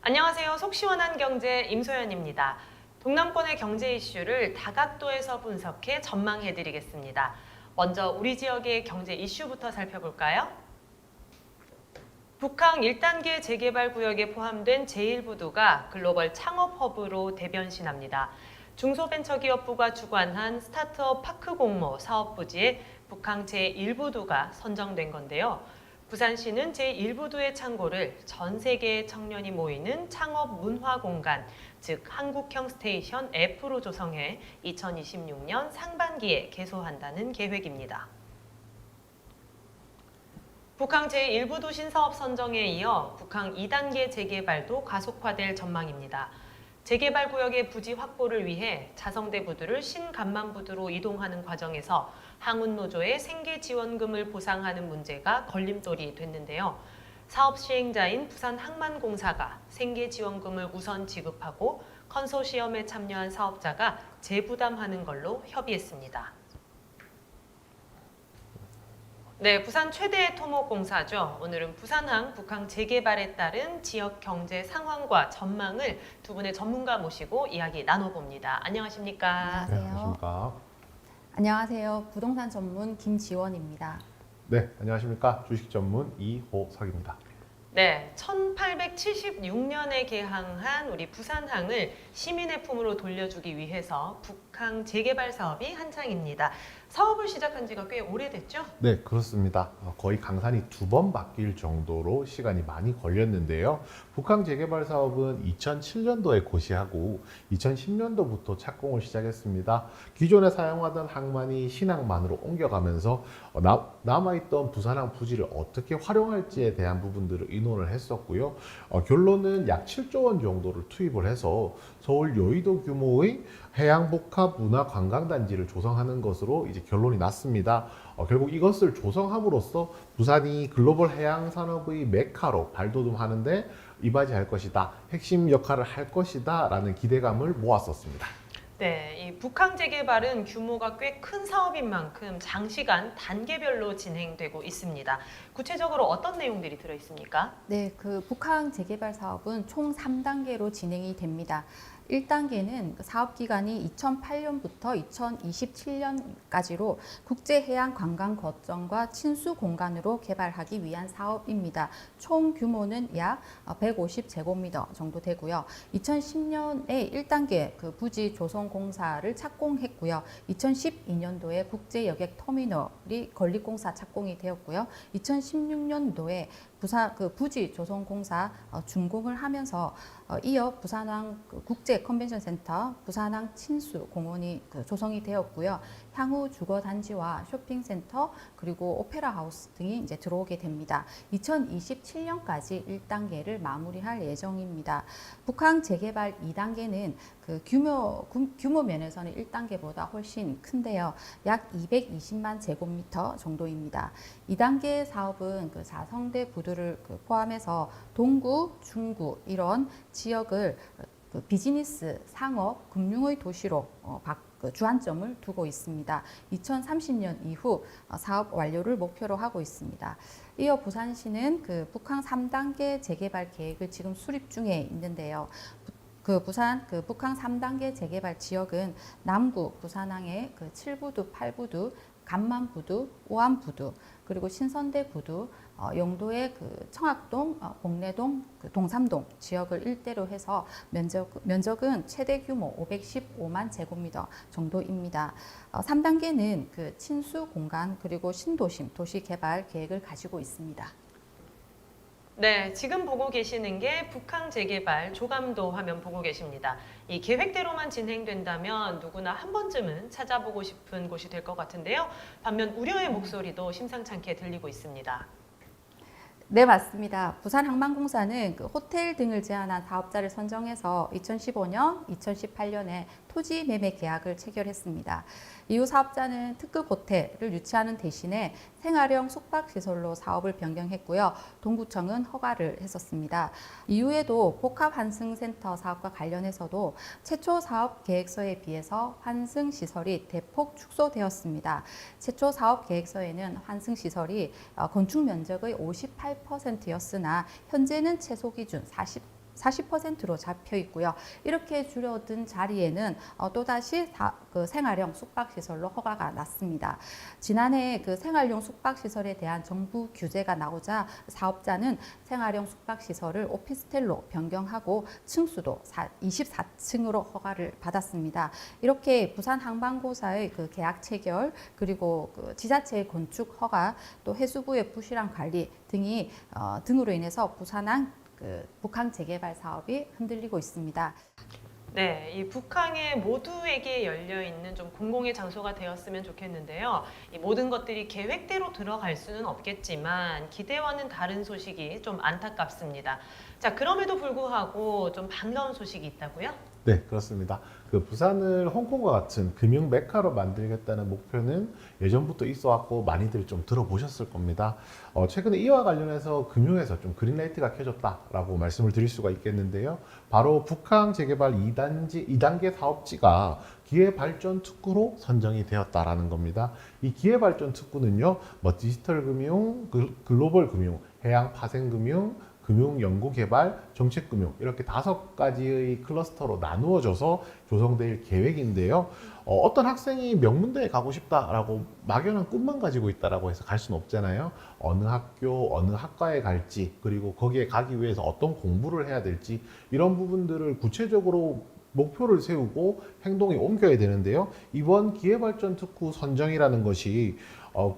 안녕하세요. 속 시원한 경제 임소연입니다. 동남권의 경제 이슈를 다각도에서 분석해 전망해드리겠습니다. 먼저 우리 지역의 경제 이슈부터 살펴볼까요? 북항 1단계 재개발 구역에 포함된 제1부두가 글로벌 창업 허브로 대변신합니다. 중소벤처기업부가 주관한 스타트업 파크 공모 사업 부지에 북항 제1부두가 선정된 건데요. 부산시는 제1부두의 창고를 전 세계의 청년이 모이는 창업 문화 공간, 즉 한국형 스테이션 F로 조성해 2026년 상반기에 개소한다는 계획입니다. 북항 제1부두 신사업 선정에 이어 북항 2단계 재개발도 가속화될 전망입니다. 재개발 구역의 부지 확보를 위해 자성대 부두를 신간만 부두로 이동하는 과정에서 항운노조의 생계지원금을 보상하는 문제가 걸림돌이 됐는데요. 사업 시행자인 부산항만공사가 생계지원금을 우선 지급하고 컨소시엄에 참여한 사업자가 재부담하는 걸로 협의했습니다. 네, 부산 최대의 토목공사죠. 오늘은 부산항 북항 재개발에 따른 지역 경제 상황과 전망을 두 분의 전문가 모시고 이야기 나눠봅니다. 안녕하십니까? 안녕하세요. 네, 안녕하십니까? 안녕하세요. 부동산 전문 김지원입니다. 네, 안녕하십니까? 주식 전문 이호석입니다. 네, 1876년에 개항한 우리 부산항을 시민의 품으로 돌려주기 위해서 북항 재개발 사업이 한창입니다. 사업을 시작한 지가 꽤 오래됐죠? 네, 그렇습니다. 거의 강산이 2번 바뀔 정도로 시간이 많이 걸렸는데요. 북항 재개발 사업은 2007년도에 고시하고 2010년도부터 착공을 시작했습니다. 기존에 사용하던 항만이 신항만으로 옮겨가면서 남아있던 부산항 부지를 어떻게 활용할지에 대한 부분들을 의논을 했었고요. 결론은 약 7조 원 정도를 투입을 해서 서울 여의도 규모의 해양복합 문화관광단지를 조성하는 것으로 이제 결론이 났습니다. 결국 이것을 조성함으로써 부산이 글로벌 해양산업의 메카로 발돋움하는데 이바지할 것이다, 핵심 역할을 할 것이다 라는 기대감을 모았었습니다. 네, 이 북항 재개발은 규모가 꽤 큰 사업인 만큼 장시간 단계별로 진행되고 있습니다. 구체적으로 어떤 내용들이 들어있습니까? 네, 그 북항 재개발 사업은 총 3단계로 진행이 됩니다. 1단계는 사업 기간이 2008년부터 2027년까지로 국제해양관광 거점과 친수 공간으로 개발하기 위한 사업입니다. 총 규모는 약 150제곱미터 정도 되고요. 2010년에 1단계 그 부지 조성 공사를 착공했고요. 2012년도에 국제여객 터미널이 건립공사 착공이 되었고요. 2016년도에 부산 그 부지 조성 공사 준공을 하면서 이어 부산항 국제 컨벤션 센터, 부산항 친수 공원이 조성이 되었고요. 향후 주거 단지와 쇼핑센터 그리고 오페라 하우스 등이 이제 들어오게 됩니다. 2027년까지 1단계를 마무리할 예정입니다. 북항 재개발 2단계는 그 규모 면에서는 1단계보다 훨씬 큰데요. 약 220만 제곱미터 정도입니다. 2단계 사업은 그 자성대 부두를 포함해서 동구, 중구 이런 지역을 그 비즈니스, 상업, 금융의 도시로 주안점을 두고 있습니다. 2030년 이후 사업 완료를 목표로 하고 있습니다. 이어 부산시는 그 북항 3단계 재개발 계획을 지금 수립 중에 있는데요. 북항 3단계 재개발 지역은 남구 부산항의 그 7부두, 8부두, 간만부두, 오암부두, 그리고 신선대 부두, 영도의 그 청학동, 복내동, 그 동삼동 지역을 일대로 해서 면적은 최대 규모 515만 제곱미터 정도입니다. 3단계는 그 친수 공간 그리고 신도심 도시 개발 계획을 가지고 있습니다. 네, 지금 보고 계시는 게 북항 재개발 조감도 화면 보고 계십니다. 이 계획대로만 진행된다면 누구나 한 번쯤은 찾아보고 싶은 곳이 될 것 같은데요. 반면 우려의 목소리도 심상찮게 들리고 있습니다. 네, 맞습니다. 부산항만공사는 그 호텔 등을 제한한 사업자를 선정해서 2015년, 2018년에 토지 매매 계약을 체결했습니다. 이후 사업자는 특급 호텔을 유치하는 대신에 생활형 숙박시설로 사업을 변경했고요. 동구청은 허가를 했었습니다. 이후에도 복합환승센터 사업과 관련해서도 최초 사업 계획서에 비해서 환승시설이 대폭 축소되었습니다. 최초 사업 계획서에는 환승시설이 건축 면적의 58%였으나 현재는 최소 기준 40%로 잡혀 있고요. 이렇게 줄어든 자리에는 또다시 그 생활형 숙박시설로 허가가 났습니다. 지난해 그 생활용 숙박시설에 대한 정부 규제가 나오자 사업자는 생활형 숙박시설을 오피스텔로 변경하고 층수도 24층으로 허가를 받았습니다. 이렇게 부산항만공사의 그 계약 체결 그리고 그 지자체의 건축 허가 또 해수부의 부실한 관리 등으로 인해서 북항 재개발 사업이 흔들리고 있습니다. 네, 이 북항에 모두에게 열려 있는 좀 공공의 장소가 되었으면 좋겠는데요. 이 모든 것들이 계획대로 들어갈 수는 없겠지만 기대와는 다른 소식이 좀 안타깝습니다. 자, 그럼에도 불구하고 좀 반가운 소식이 있다고요? 네, 그렇습니다. 그 부산을 홍콩과 같은 금융 메카로 만들겠다는 목표는 예전부터 있어 왔고 많이들 좀 들어보셨을 겁니다. 최근에 이와 관련해서 금융에서 좀 그린라이트가 켜졌다라고 말씀을 드릴 수가 있겠는데요. 바로 북항 재개발 2단계 사업지가 기회발전 특구로 선정이 되었다라는 겁니다. 이 기회발전 특구는요, 디지털 금융, 글로벌 금융, 해양 파생 금융, 금융연구개발, 정책금융 이렇게 5가지의 클러스터로 나누어져서 조성될 계획인데요. 어떤 학생이 명문대에 가고 싶다라고 막연한 꿈만 가지고 있다라고 해서 갈 수는 없잖아요. 어느 학교, 어느 학과에 갈지, 그리고 거기에 가기 위해서 어떤 공부를 해야 될지 이런 부분들을 구체적으로 목표를 세우고 행동에 옮겨야 되는데요. 이번 기회발전 특구 선정이라는 것이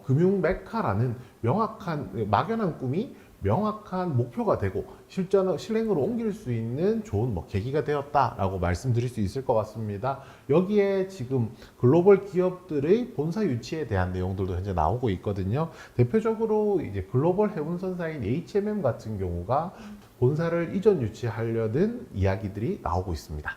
금융 메카라는 명확한 막연한 꿈이 명확한 목표가 되고 실행으로 옮길 수 있는 좋은 계기가 되었다라고 말씀드릴 수 있을 것 같습니다. 여기에 지금 글로벌 기업들의 본사 유치에 대한 내용들도 현재 나오고 있거든요. 대표적으로 이제 글로벌 해운선사인 HMM 같은 경우가 본사를 이전 유치하려는 이야기들이 나오고 있습니다.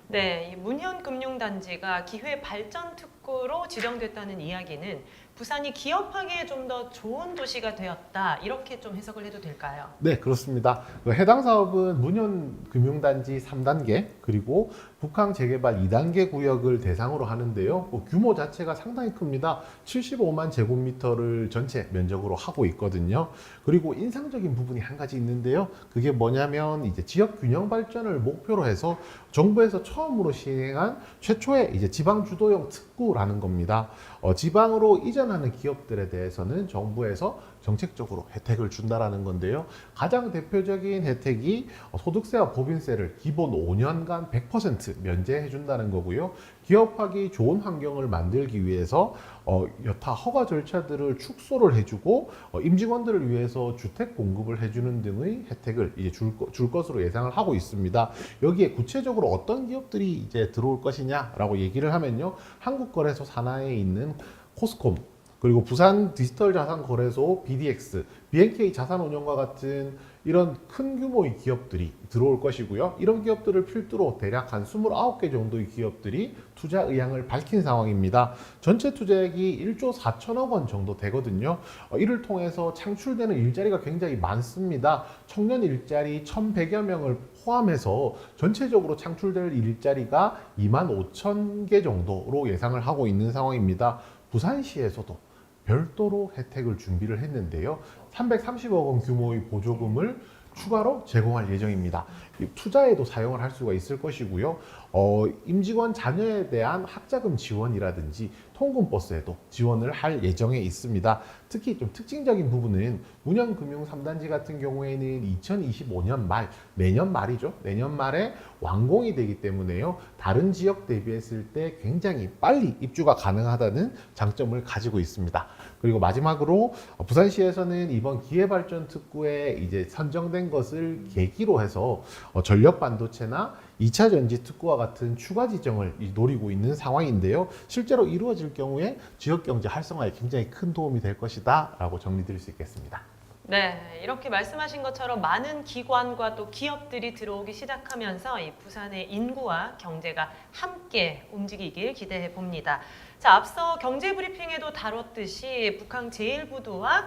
네, 이 문현금융단지가 기회발전 특구로 지정됐다는 이야기는 부산이 기업하기에 좀 더 좋은 도시가 되었다 이렇게 좀 해석을 해도 될까요? 네, 그렇습니다. 해당 사업은 문현금융단지 3단계 그리고 북항 재개발 2단계 구역을 대상으로 하는데요. 규모 자체가 상당히 큽니다. 75만 제곱미터를 전체 면적으로 하고 있거든요. 그리고 인상적인 부분이 한 가지 있는데요. 그게 뭐냐면 이제 지역 균형 발전을 목표로 해서 정부에서 처음으로 시행한 최초의 이제 지방 주도형 특구라는 겁니다. 지방으로 이전하는 기업들에 대해서는 정부에서 정책적으로 혜택을 준다라는 건데요. 가장 대표적인 혜택이 소득세와 법인세를 기본 5년간 100% 면제해 준다는 거고요. 기업하기 좋은 환경을 만들기 위해서 여타 허가 절차들을 축소를 해주고 임직원들을 위해서 주택 공급을 해주는 등의 혜택을 이제 줄 것으로 예상을 하고 있습니다. 여기에 구체적으로 어떤 기업들이 이제 들어올 것이냐라고 얘기를 하면요, 한국거래소 산하에 있는 코스콤, 그리고 부산 디지털 자산 거래소 BDX, BNK 자산운용과 같은 이런 큰 규모의 기업들이 들어올 것이고요. 이런 기업들을 필두로 대략 한 29개 정도의 기업들이 투자 의향을 밝힌 상황입니다. 전체 투자액이 1조 4천억 원 정도 되거든요. 이를 통해서 창출되는 일자리가 굉장히 많습니다. 청년 일자리 1,100여 명을 포함해서 전체적으로 창출될 일자리가 2만 5천 개 정도로 예상을 하고 있는 상황입니다. 부산시에서도 별도로 혜택을 준비를 했는데요. 330억 원 규모의 보조금을 추가로 제공할 예정입니다. 투자에도 사용을 할 수가 있을 것이고요. 임직원 자녀에 대한 학자금 지원이라든지 통근버스에도 지원을 할 예정에 있습니다. 특히 좀 특징적인 부분은 문현금융 3단지 같은 경우에는 2025년 말, 내년 말이죠. 내년 말에 완공이 되기 때문에요. 다른 지역 대비했을 때 굉장히 빨리 입주가 가능하다는 장점을 가지고 있습니다. 그리고 마지막으로 부산시에서는 이번 기회발전 특구에 이제 선정된 것을 계기로 해서 전력 반도체나 2차 전지 특구와 같은 추가 지정을 노리고 있는 상황인데요. 실제로 이루어질 경우에 지역 경제 활성화에 굉장히 큰 도움이 될 것이다 라고 정리드릴 수 있겠습니다. 네, 이렇게 말씀하신 것처럼 많은 기관과 또 기업들이 들어오기 시작하면서 이 부산의 인구와 경제가 함께 움직이길 기대해 봅니다. 자, 앞서 경제 브리핑에도 다뤘듯이 북한 제1부두와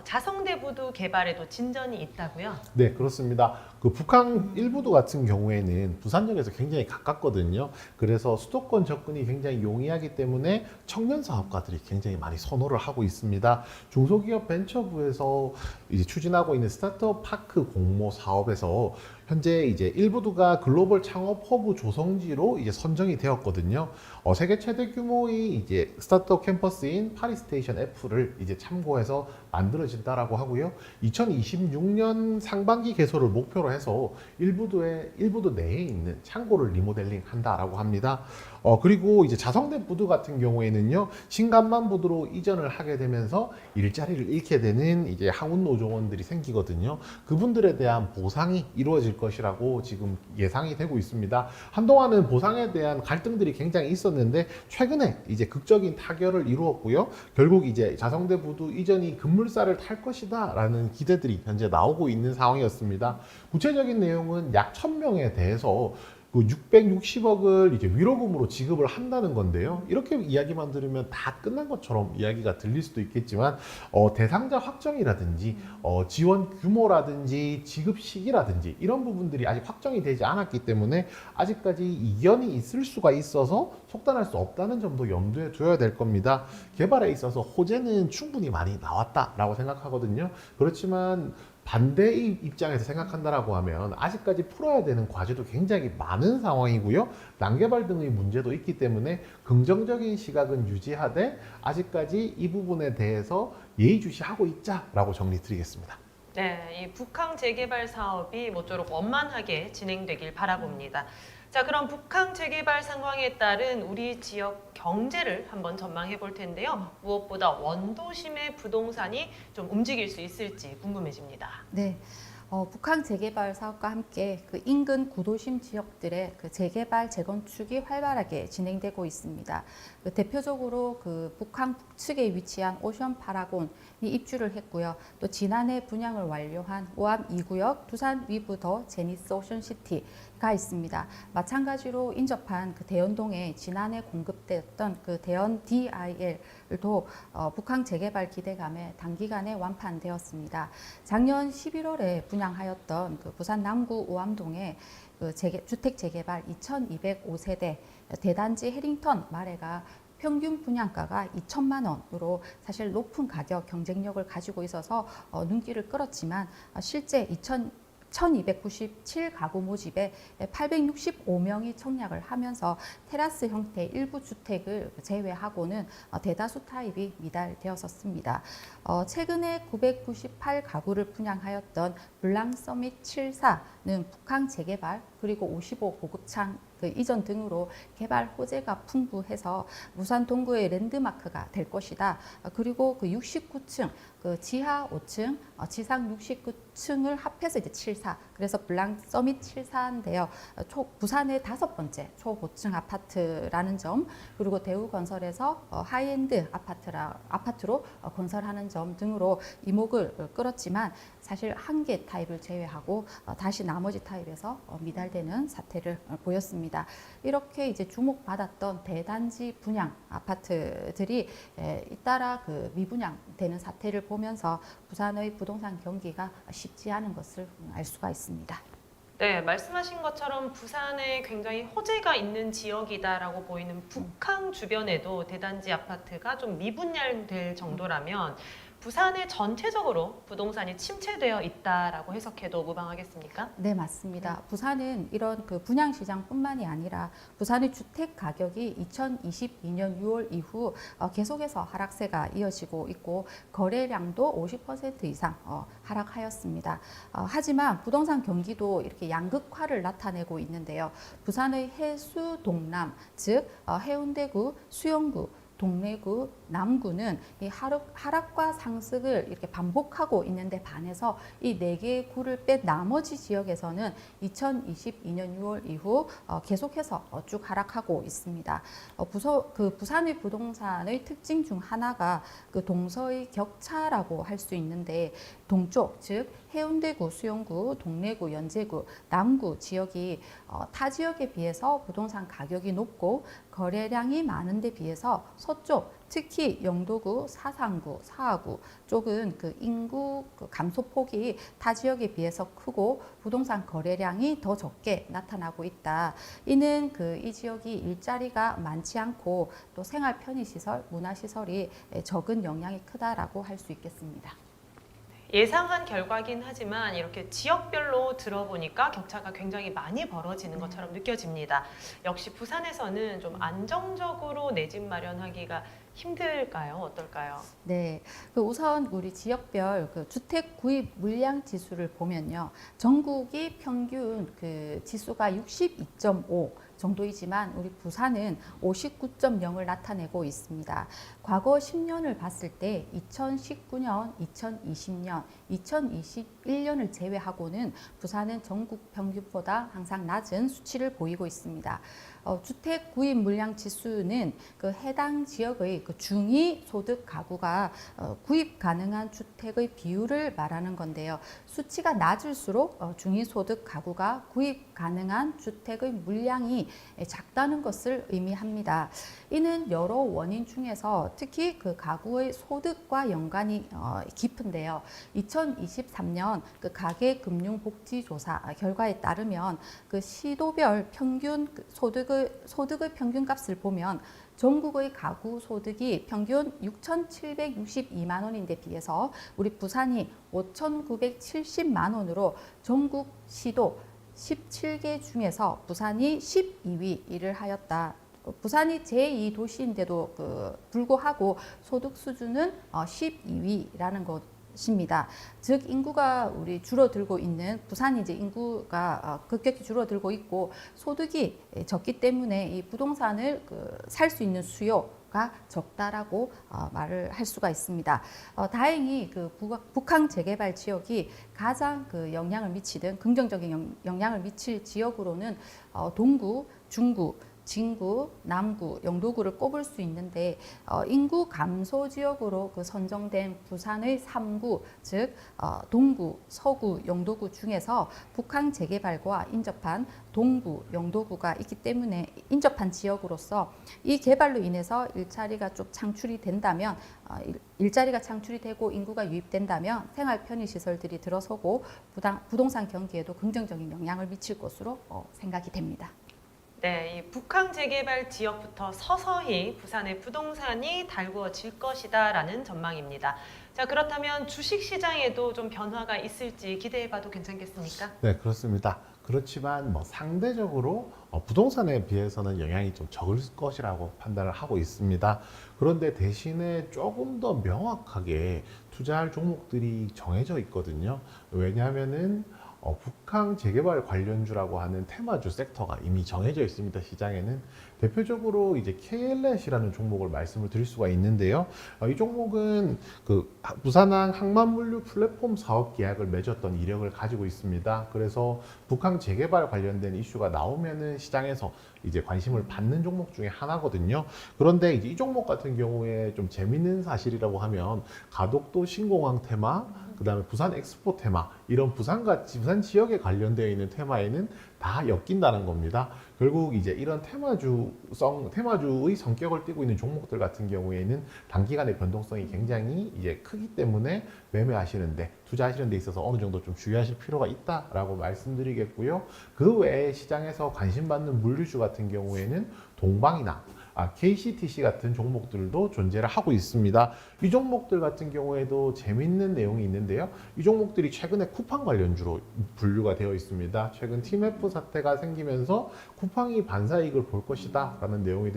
자성대 부두 개발에도 진전이 있다고요? 네, 그렇습니다. 그 북한 일부도 같은 경우에는 부산역에서 굉장히 가깝거든요. 그래서 수도권 접근이 굉장히 용이하기 때문에 청년 사업가들이 굉장히 많이 선호를 하고 있습니다. 중소기업 벤처부에서 이제 추진하고 있는 스타트업 파크 공모 사업에서 현재 이제 일부도가 글로벌 창업 허브 조성지로 이제 선정이 되었거든요. 세계 최대 규모의 이제 스타트업 캠퍼스인 파리스테이션 F를 이제 참고해서 만들어진다라고 하고요. 2026년 상반기 개소를 목표로 해서 일부도 내에 있는 창고를 리모델링 한다라고 합니다. 그리고 이제 자성대 부두 같은 경우에는요, 신간만 부두로 이전을 하게 되면서 일자리를 잃게 되는 이제 하운 노조원들이 생기거든요. 그분들에 대한 보상이 이루어질 것이라고 지금 예상이 되고 있습니다. 한동안은 보상에 대한 갈등들이 굉장히 있었는데 최근에 이제 극적인 타결을 이루었고요. 결국 이제 자성대 부두 이전이 급물살을 탈 것이다라는 기대들이 현재 나오고 있는 상황이었습니다. 구체적인 내용은 약 1000명에 대해서 그 660억을 이제 위로금으로 지급을 한다는 건데요. 이렇게 이야기만 들으면 다 끝난 것처럼 이야기가 들릴 수도 있겠지만 대상자 확정이라든지 지원 규모라든지 지급 시기라든지 이런 부분들이 아직 확정이 되지 않았기 때문에 아직까지 이견이 있을 수가 있어서 속단할 수 없다는 점도 염두에 둬야 될 겁니다. 개발에 있어서 호재는 충분히 많이 나왔다라고 생각하거든요. 그렇지만 반대의 입장에서 생각한다라고 하면 아직까지 풀어야 되는 과제도 굉장히 많은 상황이고요. 난개발 등의 문제도 있기 때문에 긍정적인 시각은 유지하되 아직까지 이 부분에 대해서 예의주시하고 있자라고 정리 드리겠습니다. 네, 이 북한 재개발 사업이 모쪼록 원만하게 진행되길 바라봅니다. 자, 그럼 북한 재개발 상황에 따른 우리 지역 경제를 한번 전망해 볼 텐데요. 무엇보다 원도심의 부동산이 좀 움직일 수 있을지 궁금해집니다. 네. 북한 재개발 사업과 함께 그 인근 구도심 지역들의 그 재개발, 재건축이 활발하게 진행되고 있습니다. 그 대표적으로 그 북한 북측에 위치한 오션 파라곤이 입주를 했고요. 또 지난해 분양을 완료한 오암 2구역 두산 위브 더 제니스 오션시티가 있습니다. 마찬가지로 인접한 그 대연동에 지난해 공급되었던 그 대연 DIL도 북한 재개발 기대감에 단기간에 완판되었습니다. 작년 11월에 분양하였던 그 부산 남구 오암동의 그 주택 재개발 2,205세대 대단지 해링턴 마레가 평균 분양가가 2천만 원으로 사실 높은 가격 경쟁력을 가지고 있어서 눈길을 끌었지만 실제 1297 가구 모집에 865명이 청약을 하면서 테라스 형태 일부 주택을 제외하고는 대다수 타입이 미달되었었습니다. 최근에 998 가구를 분양하였던 블랑 서밋 74는 북한 재개발 그리고 55 고급창 그 이전 등으로 개발 호재가 풍부해서 부산 동구의 랜드마크가 될 것이다. 그리고 그 69층, 그 지하 5층, 지상 69층을 합해서 이제 74. 그래서 블랑 서밋 74인데요. 부산의 5번째 초고층 아파트라는 점, 그리고 대우건설에서 하이엔드 아파트로 건설하는 점 등으로 이목을 끌었지만 사실 한 개 타입을 제외하고 다시 나머지 타입에서 미달되는 사태를 보였습니다. 이렇게 이제 주목받았던 대단지 분양 아파트들이 잇따라 그 미분양되는 사태를 보면서 부산의 부동산 경기가 쉽지 않은 것을 알 수가 있습니다. 네, 말씀하신 것처럼 부산에 굉장히 호재가 있는 지역이다라고 보이는 북항 주변에도 대단지 아파트가 좀 미분양될 정도라면 부산에 전체적으로 부동산이 침체되어 있다라고 해석해도 무방하겠습니까? 네, 맞습니다. 부산은 이런 그 분양 시장뿐만이 아니라 부산의 주택 가격이 2022년 6월 이후 계속해서 하락세가 이어지고 있고 거래량도 50% 이상 하락하였습니다. 하지만 부동산 경기도 이렇게 양극화를 나타내고 있는데요. 부산의 해수 동남, 즉 해운대구, 수영구 동래구, 남구는 이 하락과 상승을 이렇게 반복하고 있는데 반해서 이 4개의 구를 뺀 나머지 지역에서는 2022년 6월 이후 계속해서 쭉 하락하고 있습니다. 부산의 부동산의 특징 중 하나가 그 동서의 격차라고 할 수 있는데 동쪽 즉 해운대구, 수영구, 동래구, 연제구, 남구 지역이 타 지역에 비해서 부동산 가격이 높고 거래량이 많은 데 비해서 서쪽 특히 영도구, 사상구, 사하구 쪽은 그 인구 감소폭이 타 지역에 비해서 크고 부동산 거래량이 더 적게 나타나고 있다. 이는 이 지역이 일자리가 많지 않고 또 생활 편의시설, 문화시설이 적은 영향이 크다라고 할 수 있겠습니다. 예상한 결과긴 하지만 이렇게 지역별로 들어보니까 격차가 굉장히 많이 벌어지는 것처럼 느껴집니다. 역시 부산에서는 좀 안정적으로 내 집 마련하기가 힘들까요? 어떨까요? 네, 우선 우리 지역별 주택 구입 물량 지수를 보면요, 전국이 평균 지수가 62.5 정도이지만 우리 부산은 59.0을 나타내고 있습니다. 과거 10년을 봤을 때 2019년, 2020년, 2021년을 제외하고는 부산은 전국 평균보다 항상 낮은 수치를 보이고 있습니다. 주택 구입 물량 지수는 해당 지역의 중위 소득 가구가 구입 가능한 주택의 비율을 말하는 건데요. 수치가 낮을수록 중위 소득 가구가 구입 가능한 주택의 물량이 작다는 것을 의미합니다. 이는 여러 원인 중에서 특히 가구의 소득과 연관이 깊은데요. 2023년 가계금융복지조사 결과에 따르면 시도별 평균 소득의 평균값을 보면 전국의 가구 소득이 평균 6,762만 원인데 비해서 우리 부산이 5,970만 원으로 전국 시도 17개 중에서 부산이 12위를 하였다. 부산이 제2도시인데도 불구하고 소득 수준은 12위라는 것입니다. 즉 인구가 우리 줄어들고 있는 부산이 이제 인구가 급격히 줄어들고 있고 소득이 적기 때문에 이 부동산을 살 수 있는 수요가 적다라고 말을 할 수가 있습니다. 다행히 북한 재개발 지역이 가장 영향을 미치든 긍정적인 영향을 미칠 지역으로는 동구, 중구, 진구, 남구, 영도구를 꼽을 수 있는데 인구 감소 지역으로 선정된 부산의 3구, 즉 동구, 서구, 영도구 중에서 북한 재개발과 인접한 동구, 영도구가 있기 때문에 인접한 지역으로서 이 개발로 인해서 일자리가 좀 창출이 된다면 일자리가 창출이 되고 인구가 유입된다면 생활 편의시설들이 들어서고 부동산 경기에도 긍정적인 영향을 미칠 것으로 생각이 됩니다. 네, 이 북한 재개발 지역부터 서서히 부산의 부동산이 달구어질 것이다라는 전망입니다. 자, 그렇다면 주식 시장에도 좀 변화가 있을지 기대해봐도 괜찮겠습니까? 네, 그렇습니다. 그렇지만 상대적으로 부동산에 비해서는 영향이 좀 적을 것이라고 판단을 하고 있습니다. 그런데 대신에 조금 더 명확하게 투자할 종목들이 정해져 있거든요. 왜냐하면은 북한 재개발 관련주라고 하는 테마주 섹터가 이미 정해져 있습니다. 시장에는 대표적으로 이제 KLS이라는 종목을 말씀을 드릴 수가 있는데요. 이 종목은 부산항 항만물류 플랫폼 사업 계약을 맺었던 이력을 가지고 있습니다. 그래서 북한 재개발 관련된 이슈가 나오면은 시장에서 이제 관심을 받는 종목 중에 하나거든요. 그런데 이제 이 종목 같은 경우에 좀 재밌는 사실이라고 하면 가덕도 신공항 테마, 그다음에 부산 엑스포 테마, 이런 부산 지역에 관련되어 있는 테마에는 다 엮인다는 겁니다. 결국 이제 이런 테마주의 성격을 띠고 있는 종목들 같은 경우에는 단기간의 변동성이 굉장히 이제 크기 때문에 매매하시는데, 투자하시는 데 있어서 어느 정도 좀 주의하실 필요가 있다라고 말씀드리겠고요. 그 외에 시장에서 관심받는 물류주 같은 경우에는 동방이나 KCTC 같은 종목들도 존재를 하고 있습니다. 이 종목들 같은 경우에도 재밌는 내용이 있는데요. 이 종목들이 최근에 쿠팡 관련주로 분류가 되어 있습니다. 최근 TMF 사태가 생기면서 쿠팡이 반사이익을 볼 것이다 라는 내용이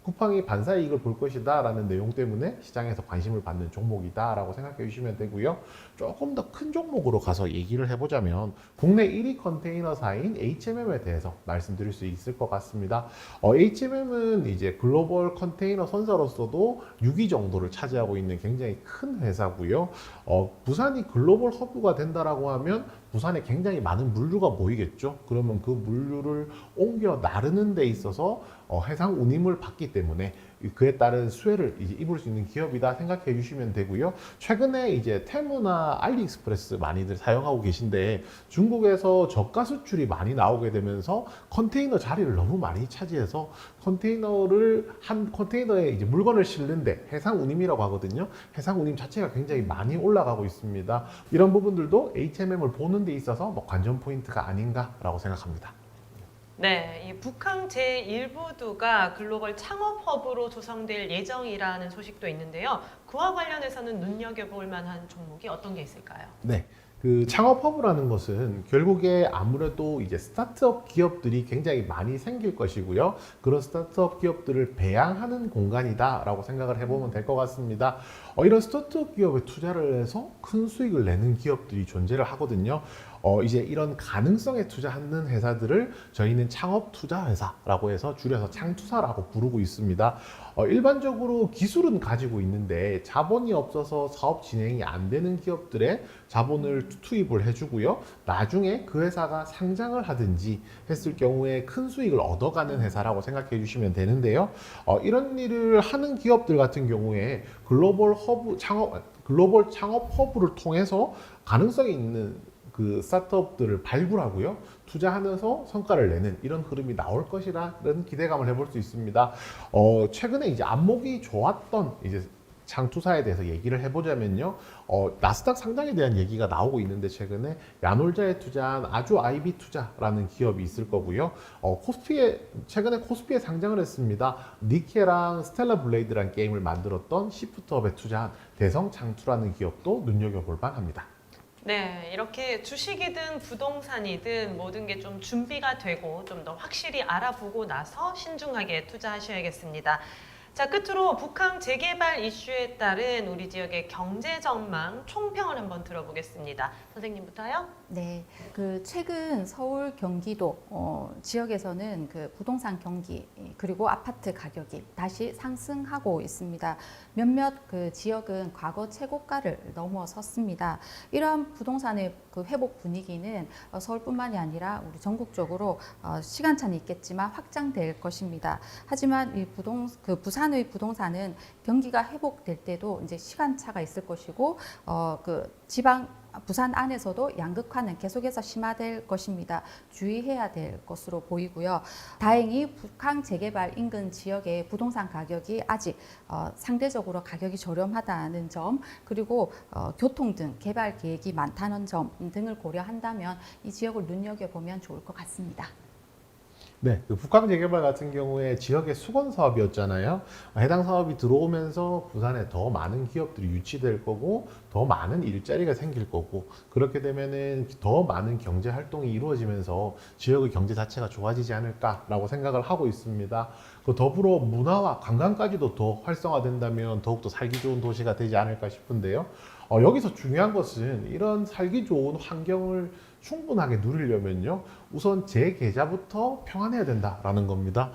쿠팡이 반사이익을 볼 것이다 라는 내용 때문에 시장에서 관심을 받는 종목이다 라고 생각해 주시면 되고요. 조금 더 큰 종목으로 가서 얘기를 해보자면 국내 1위 컨테이너사인 HMM에 대해서 말씀드릴 수 있을 것 같습니다. HMM은 이제 글로벌 컨테이너 선사로서도 6위 정도를 차지하고 있는 굉장히 큰 회사고요. 부산이 글로벌 허브가 된다라고 하면 부산에 굉장히 많은 물류가 모이겠죠. 그러면 그 물류를 옮겨 나르는 데 있어서 해상 운임을 받기 때문에 그에 따른 수혜를 이제 입을 수 있는 기업이다 생각해 주시면 되고요. 최근에 이제 테무나 알리익스프레스 많이들 사용하고 계신데 중국에서 저가 수출이 많이 나오게 되면서 컨테이너 자리를 너무 많이 차지해서 한 컨테이너에 이제 물건을 실는데 해상 운임이라고 하거든요. 해상 운임 자체가 굉장히 많이 올라가고 있습니다. 이런 부분들도 HMM을 보는 데 있어서 뭐 관전 포인트가 아닌가라고 생각합니다. 네, 이 북항 제1부두가 글로벌 창업 허브로 조성될 예정이라는 소식도 있는데요. 그와 관련해서는 눈여겨볼 만한 종목이 어떤 게 있을까요? 네. 그 창업 허브라는 것은 결국에 아무래도 이제 스타트업 기업들이 굉장히 많이 생길 것이고요. 그런 스타트업 기업들을 배양하는 공간이다라고 생각을 해보면 될 것 같습니다. 이런 스타트업 기업에 투자를 해서 큰 수익을 내는 기업들이 존재를 하거든요. 이제 이런 가능성에 투자하는 회사들을 저희는 창업 투자 회사라고 해서 줄여서 창투사라고 부르고 있습니다. 일반적으로 기술은 가지고 있는데 자본이 없어서 사업 진행이 안 되는 기업들의 자본을 투입을 해주고요. 나중에 그 회사가 상장을 하든지 했을 경우에 큰 수익을 얻어가는 회사라고 생각해 주시면 되는데요. 이런 일을 하는 기업들 같은 경우에 글로벌 창업 허브를 통해서 가능성이 있는 그 스타트업들을 발굴하고요. 투자하면서 성과를 내는 이런 흐름이 나올 것이라는 기대감을 해볼 수 있습니다. 최근에 이제 안목이 좋았던 이제 창투사에 대해서 얘기를 해보자면요. 나스닥 상장에 대한 얘기가 나오고 있는데 최근에 야놀자에 투자한 아주 아이비 투자라는 기업이 있을 거고요. 최근에 코스피에 상장을 했습니다. 니케랑 스텔라 블레이드라는 게임을 만들었던 시프트업에 투자한 대성 창투라는 기업도 눈여겨볼 만합니다. 네, 이렇게 주식이든 부동산이든 모든 게 좀 준비가 되고 좀 더 확실히 알아보고 나서 신중하게 투자하셔야겠습니다. 자, 끝으로 북한 재개발 이슈에 따른 우리 지역의 경제 전망 총평을 한번 들어보겠습니다. 선생님부터요? 네, 그 최근 서울, 경기도 지역에서는 그 부동산 경기 그리고 아파트 가격이 다시 상승하고 있습니다. 몇몇 그 지역은 과거 최고가를 넘어섰습니다. 이러한 부동산의 그 회복 분위기는 서울뿐만이 아니라 우리 전국적으로 시간차는 있겠지만 확장될 것입니다. 하지만 이 부산의 부동산은 경기가 회복될 때도 이제 시간차가 있을 것이고 부산 안에서도 양극화는 계속해서 심화될 것입니다. 주의해야 될 것으로 보이고요. 다행히 북한 재개발 인근 지역의 부동산 가격이 아직 상대적으로 가격이 저렴하다는 점, 그리고 교통 등 개발 계획이 많다는 점 등을 고려한다면 이 지역을 눈여겨보면 좋을 것 같습니다. 네, 그 북한 재개발 같은 경우에 지역의 수건 사업이었잖아요. 해당 사업이 들어오면서 부산에 더 많은 기업들이 유치될 거고 더 많은 일자리가 생길 거고 그렇게 되면은 더 많은 경제 활동이 이루어지면서 지역의 경제 자체가 좋아지지 않을까라고 생각을 하고 있습니다. 그 더불어 문화와 관광까지도 더 활성화된다면 더욱더 살기 좋은 도시가 되지 않을까 싶은데요. 여기서 중요한 것은 이런 살기 좋은 환경을 충분하게 누리려면요. 우선 제 계좌부터 평안해야 된다라는 겁니다.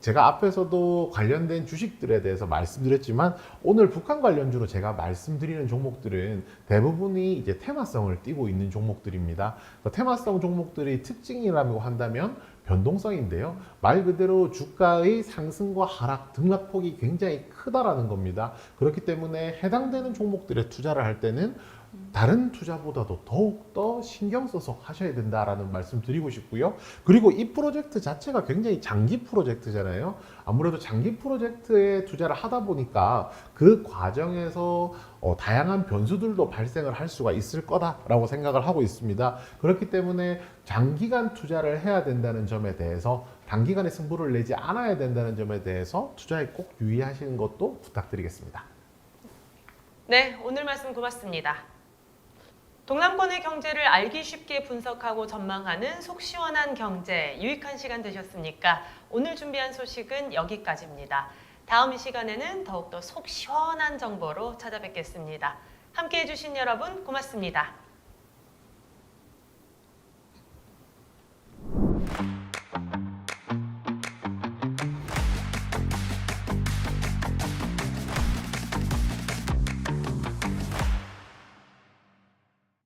제가 앞에서도 관련된 주식들에 대해서 말씀드렸지만 오늘 북한 관련주로 제가 말씀드리는 종목들은 대부분이 이제 테마성을 띠고 있는 종목들입니다. 테마성 종목들의 특징이라고 한다면 변동성인데요. 말 그대로 주가의 상승과 하락, 등락폭이 굉장히 크다라는 겁니다. 그렇기 때문에 해당되는 종목들에 투자를 할 때는 다른 투자보다도 더욱더 신경 써서 하셔야 된다라는 말씀 드리고 싶고요. 그리고 이 프로젝트 자체가 굉장히 장기 프로젝트잖아요. 아무래도 장기 프로젝트에 투자를 하다 보니까 그 과정에서 다양한 변수들도 발생을 할 수가 있을 거다라고 생각을 하고 있습니다. 그렇기 때문에 장기간 투자를 해야 된다는 점에 대해서 단기간에 승부를 내지 않아야 된다는 점에 대해서 투자에 꼭 유의하시는 것도 부탁드리겠습니다. 네, 오늘 말씀 고맙습니다. 동남권의 경제를 알기 쉽게 분석하고 전망하는 속 시원한 경제, 유익한 시간 되셨습니까? 오늘 준비한 소식은 여기까지입니다. 다음 이 시간에는 더욱더 속 시원한 정보로 찾아뵙겠습니다. 함께해 주신 여러분 고맙습니다.